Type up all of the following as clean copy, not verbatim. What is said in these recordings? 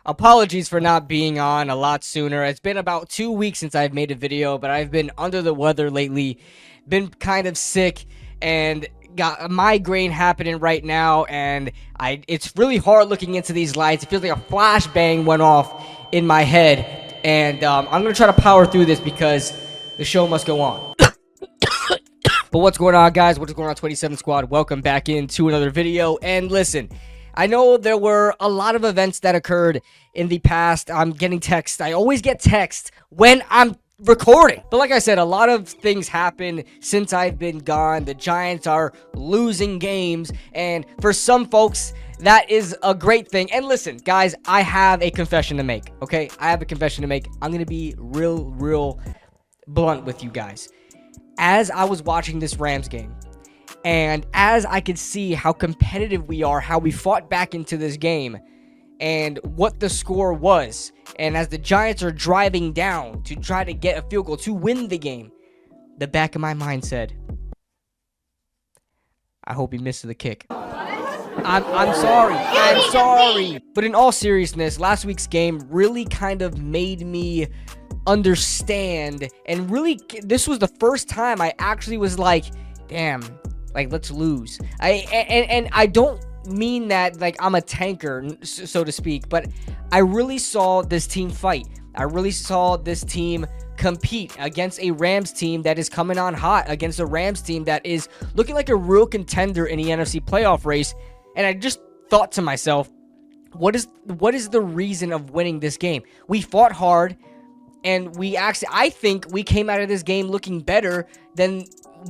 Apologies for not being on a lot sooner. It's been about 2 weeks since I've made a video, but I've been under the weather lately, been kind of sick, and got a migraine happening right now, and it's really hard looking into these lights. It feels like a flashbang went off in my head, and I'm going to try to power through this because the show must go on. But what's going on, guys? What's going on, 27 Squad? Welcome back into another video, and listen, I know there were a lot of events that occurred in the past. I'm getting texts. I always get texts when I'm recording. But like I said, a lot of things happen since I've been gone. The Giants are losing games, and for some folks, that is a great thing. And listen, guys, I have a confession to make, okay? I have a confession to make. I'm going to be real blunt with you guys. As I was watching this Rams game, and as I could see how competitive we are, how we fought back into this game, and what the score was, and as the Giants are driving down to try to get a field goal to win the game, the back of my mind said, I hope he misses the kick. I'm sorry. But in all seriousness, last week's game really kind of made me understand, and really, this was the first time I actually was like, damn, like, let's lose. I don't mean that like I'm a tanker, so to speak, but I really saw this team fight. I really saw this team compete against a Rams team that is coming on hot, against a Rams team that is looking like a real contender in the NFC playoff race. And I just thought to myself, what is the reason of winning this game? We fought hard, and I think we came out of this game looking better than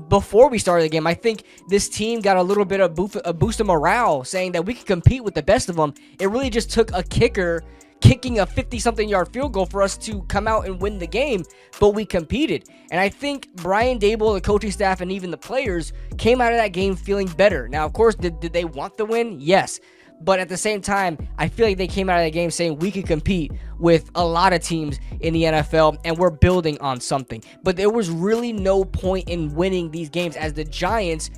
before we started the game. I think this team got a little bit of a boost of morale, saying that we could compete with the best of them. It really just took a kicker kicking a 50-something yard field goal for us to come out and win the game, but we competed. And I think Brian Daboll, the coaching staff, and even the players came out of that game feeling better. Now, of course, did they want the win? Yes. But at the same time, I feel like they came out of the game saying we could compete with a lot of teams in the NFL, and we're building on something. But there was really no point in winning these games, as the Giants,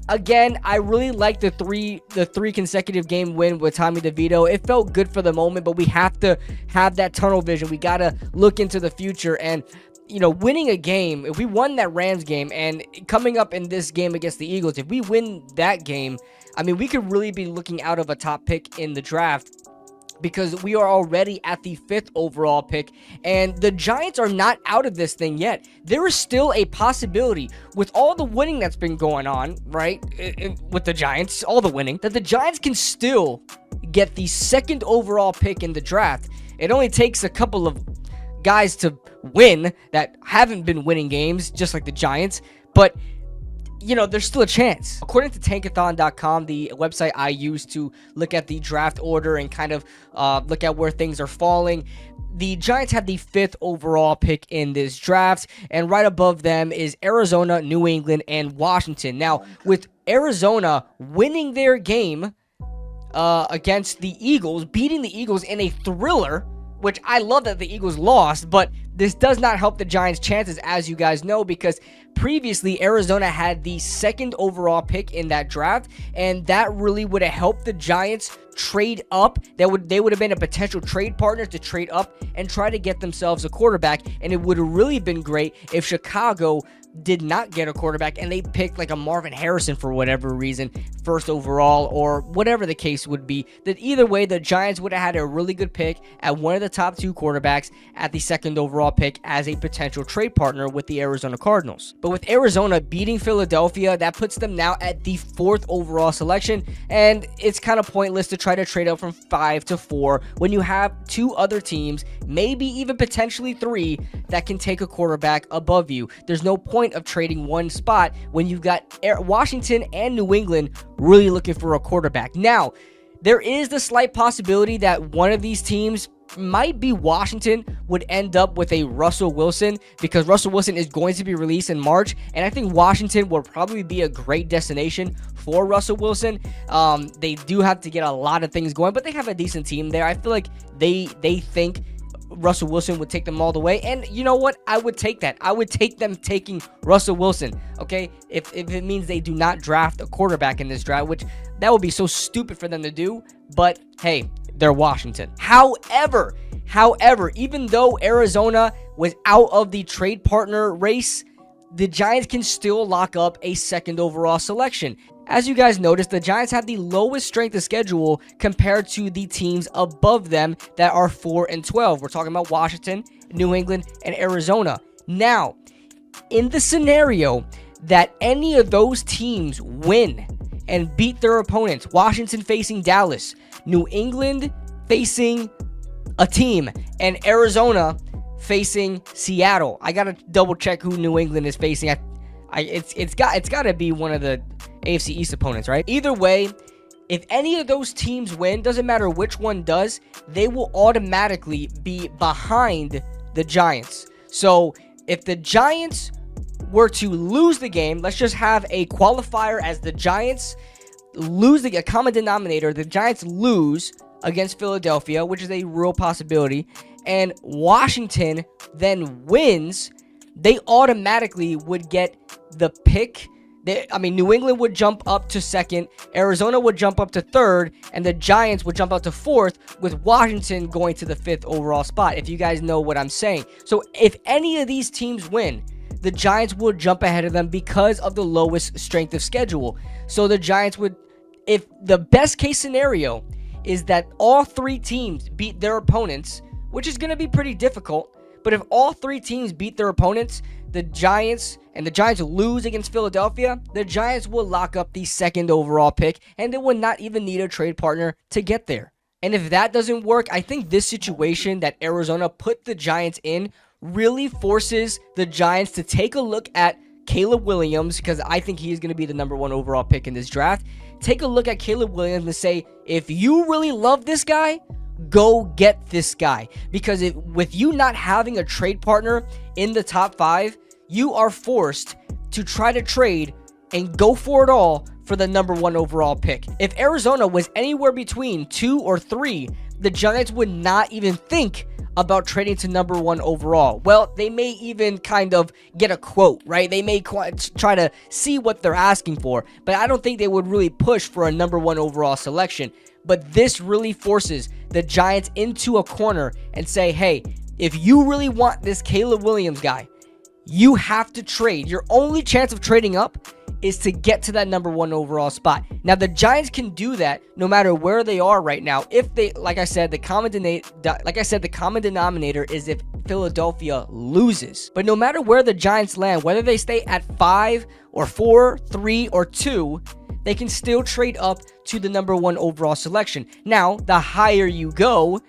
again, I really like the three consecutive game win with Tommy DeVito. It felt good for the moment, but we have to have that tunnel vision. We got to look into the future, and you know, winning a game, if we won that Rams game, and coming up in this game against the Eagles, if we win that game, I mean, we could really be looking out of a top pick in the draft, because we are already at the 5th overall pick, and the Giants are not out of this thing yet. There is still a possibility, with all the winning that's been going on, right, with the Giants, all the winning, that the Giants can still get the 2nd overall pick in the draft. It only takes a couple of guys to win that haven't been winning games, just like the Giants, but you know, there's still a chance. According to tankathon.com, the website I use to look at the draft order and kind of look at where things are falling, the Giants have the 5th overall pick in this draft, and right above them is Arizona, New England, and Washington. Now, with Arizona winning their game against the Eagles, beating the Eagles in a thriller, which I love that the Eagles lost, but this does not help the Giants' chances, as you guys know, because previously Arizona had the 2nd overall pick in that draft, and that really would have helped the Giants trade up. They would have been a potential trade partner to trade up and try to get themselves a quarterback, and it would have really been great if Chicago did not get a quarterback and they picked like a Marvin Harrison for whatever reason, 1st overall, or whatever the case would be. That either way, the Giants would have had a really good pick at one of the top 2 quarterbacks at the 2nd overall pick as a potential trade partner with the Arizona Cardinals. But with Arizona beating Philadelphia, that puts them now at the 4th overall selection, and it's kind of pointless to try to trade up from 5 to 4 when you have 2 other teams, maybe even potentially 3, that can take a quarterback above you. There's no point of trading one spot when you've got Washington and New England really looking for a quarterback. Now, there is the slight possibility that one of these teams, might be Washington, would end up with a Russell Wilson, because Russell Wilson is going to be released in March, and I think Washington will probably be a great destination for Russell Wilson. They do have to get a lot of things going, but they have a decent team there. I feel like they think Russell Wilson would take them all the way, and you know what? I would take that. I would take them taking Russell Wilson, okay? If it means they do not draft a quarterback in this draft, which that would be so stupid for them to do, but hey, they're Washington. However, even though Arizona was out of the trade partner race, the Giants can still lock up a second overall selection. As you guys noticed, the Giants have the lowest strength of schedule compared to the teams above them that are 4 and 12. We're talking about Washington, New England, and Arizona. Now, in the scenario that any of those teams win and beat their opponents, Washington facing Dallas, New England facing a team, and Arizona facing Seattle. I gotta double check who New England is facing. It's got to be one of the AFC East opponents, right? Either way, if any of those teams win, doesn't matter which one does, they will automatically be behind the Giants. So if the Giants were to lose the game, let's just have a qualifier as the Giants lose a common denominator. The Giants lose against Philadelphia, which is a real possibility, and Washington then wins, they automatically would get the pick. New England would jump up to second, Arizona would jump up to third, and the Giants would jump up to fourth, with Washington going to the 5th overall spot, if you guys know what I'm saying. So if any of these teams win, the Giants would jump ahead of them because of the lowest strength of schedule. So the Giants would, if the best case scenario is that all 3 teams beat their opponents, which is going to be pretty difficult, but if all 3 teams beat their opponents, the Giants lose against Philadelphia, the Giants will lock up the 2nd overall pick, and they would not even need a trade partner to get there. And if that doesn't work, I think this situation that Arizona put the Giants in really forces the Giants to take a look at Caleb Williams, because I think he is going to be the number 1 overall pick in this draft. Take a look at Caleb Williams and say, if you really love this guy, go get this guy. Because with you not having a trade partner in the top 5, you are forced to try to trade and go for it all for the number 1 overall pick. If Arizona was anywhere between 2 or 3, the Giants would not even think about trading to number 1 overall. Well, they may even kind of get a quote, right? They may try to see what they're asking for, but I don't think they would really push for a number 1 overall selection. But this really forces the Giants into a corner and say, hey, if you really want this Caleb Williams guy, you have to trade. Your only chance of trading up is to get to that number 1 overall spot. Now, the Giants can do that no matter where they are right now. If they, like I said, the common denominator is if Philadelphia loses. But no matter where the Giants land, whether they stay at 5 or 4, 3 or 2, they can still trade up to the number 1 overall selection. Now, the higher you go,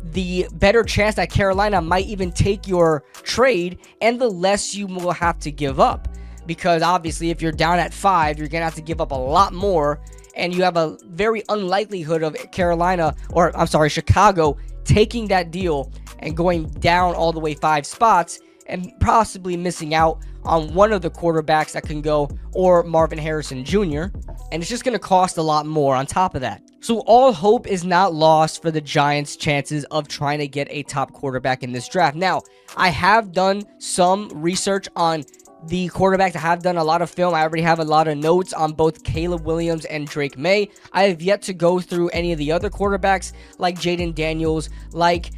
the better chance that Carolina might even take your trade, and the less you will have to give up. Because obviously, if you're down at 5, you're going to have to give up a lot more, and you have a very unlikelihood of Chicago taking that deal and going down all the way 5 spots and possibly missing out on one of the quarterbacks that can go, or Marvin Harrison Jr., and it's just going to cost a lot more on top of that. So all hope is not lost for the Giants' chances of trying to get a top quarterback in this draft. Now, I have done some research on the quarterbacks. I have done a lot of film. I already have a lot of notes on both Caleb Williams and Drake May. I have yet to go through any of the other quarterbacks like Jaden Daniels, like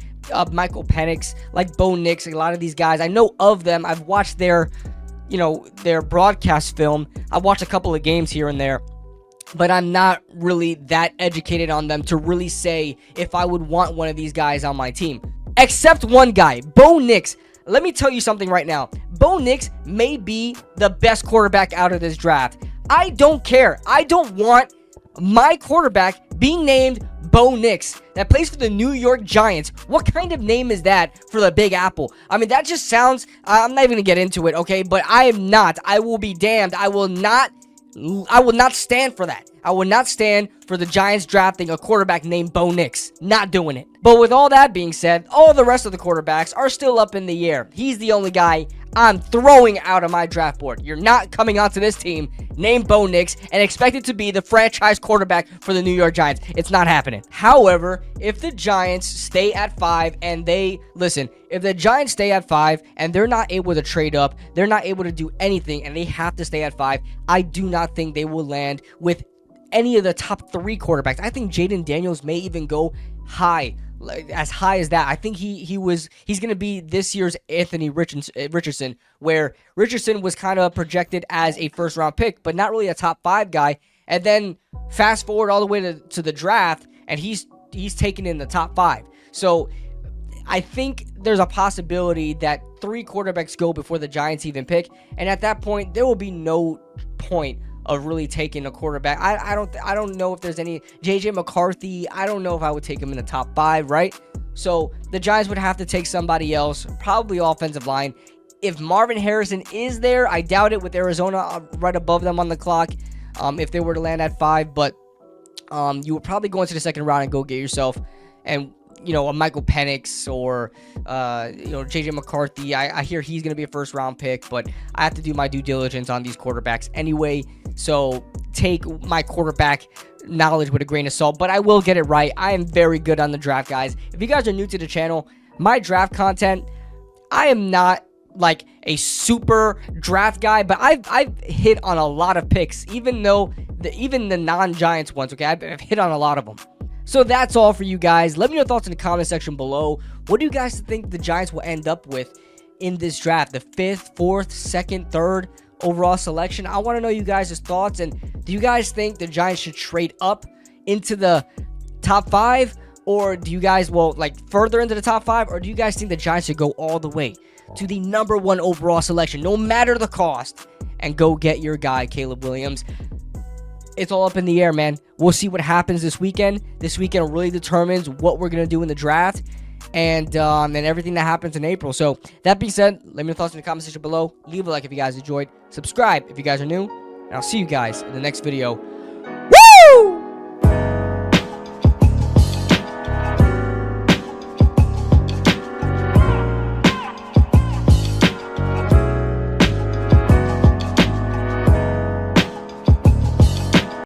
Michael Penix, like Bo Nix, a lot of these guys. I know of them. I've watched their broadcast film. I've watched a couple of games here and there, but I'm not really that educated on them to really say if I would want one of these guys on my team. Except one guy, Bo Nix. Let me tell you something right now. Bo Nix may be the best quarterback out of this draft. I don't care. I don't want my quarterback being named Bo Nix that plays for the New York Giants. What kind of name is that for the Big Apple? I mean, that just sounds... I'm not even going to get into it, okay? But I am not. I will be damned. I will not stand for that. I will not stand for the Giants drafting a quarterback named Bo Nix. Not doing it. But with all that being said, all the rest of the quarterbacks are still up in the air. He's the only guy I'm throwing out of my draft board. You're not coming onto this team named Bo Nix and expected to be the franchise quarterback for the New York Giants. It's not happening. However, if the Giants stay at 5 and if the Giants stay at 5 and they're not able to trade up, they're not able to do anything, and they have to stay at 5, I do not think they will land with any of the top 3 quarterbacks. I think Jaden Daniels may even go high, as high as that. I think he's going to be this year's Anthony Richardson, where Richardson was kind of projected as a first round pick, but not really a top 5 guy. And then fast forward all the way to the draft, and he's taken in the top 5. So I think there's a possibility that 3 quarterbacks go before the Giants even pick, and at that point there will be no point of really taking a quarterback. I don't know if there's any JJ McCarthy. I don't know if I would take him in the top 5, right? So the Giants would have to take somebody else, probably offensive line. If Marvin Harrison is there, I doubt it, with Arizona right above them on the clock. If they were to land at 5, but you would probably go into the second round and go get yourself and a Michael Penix or JJ McCarthy. I hear he's going to be a first round pick, but I have to do my due diligence on these quarterbacks anyway. So take my quarterback knowledge with a grain of salt, but I will get it right. I am very good on the draft, guys. If you guys are new to the channel, my draft content, I am not like a super draft guy, but I've hit on a lot of picks, even the non-Giants ones. Okay, I've hit on a lot of them. So that's all for you guys. Let me know your thoughts in the comment section below. What do you guys think the Giants will end up with in this draft? The 5th, 4th, 2nd, 3rd overall selection? I want to know you guys' thoughts. And do you guys think the Giants should trade up into the top 5? Or do you guys, further into the top 5? Or do you guys think the Giants should go all the way to the number 1 overall selection, no matter the cost, and go get your guy, Caleb Williams? It's all up in the air, man. We'll see what happens this weekend. This weekend really determines what we're going to do in the draft and everything that happens in April. So that being said, let me know your thoughts in the comment section below. Leave a like if you guys enjoyed. Subscribe if you guys are new. And I'll see you guys in the next video.